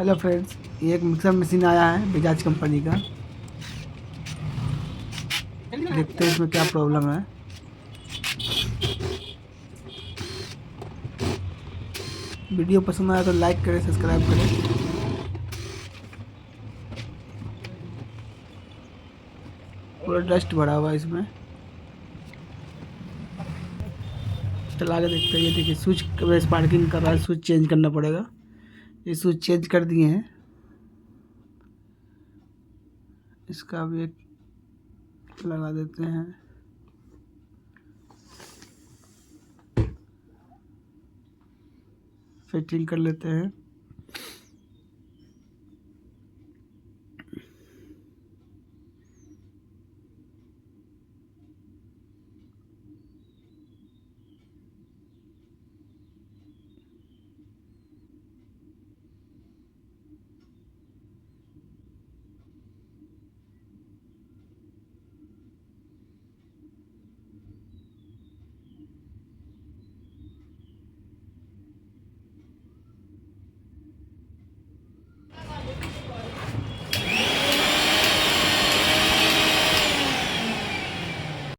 Hello friends, ये एक mixer machine आया है बजाज कंपनी का। देखते हैं इसमें क्या प्रॉब्लम है। वीडियो पसंद आया तो लाइक करें, सब्सक्राइब करें। पूरा डस्ट भरा हुआ है इसमें। चला के देखते हैं। ये देखिए स्विच स्पार्किंग कर रहा है, स्विच चेंज करना पड़ेगा। ये स्विच चेंज कर दिए हैं। इसका भी एक लगा देते हैं। फिटिंग कर लेते हैं।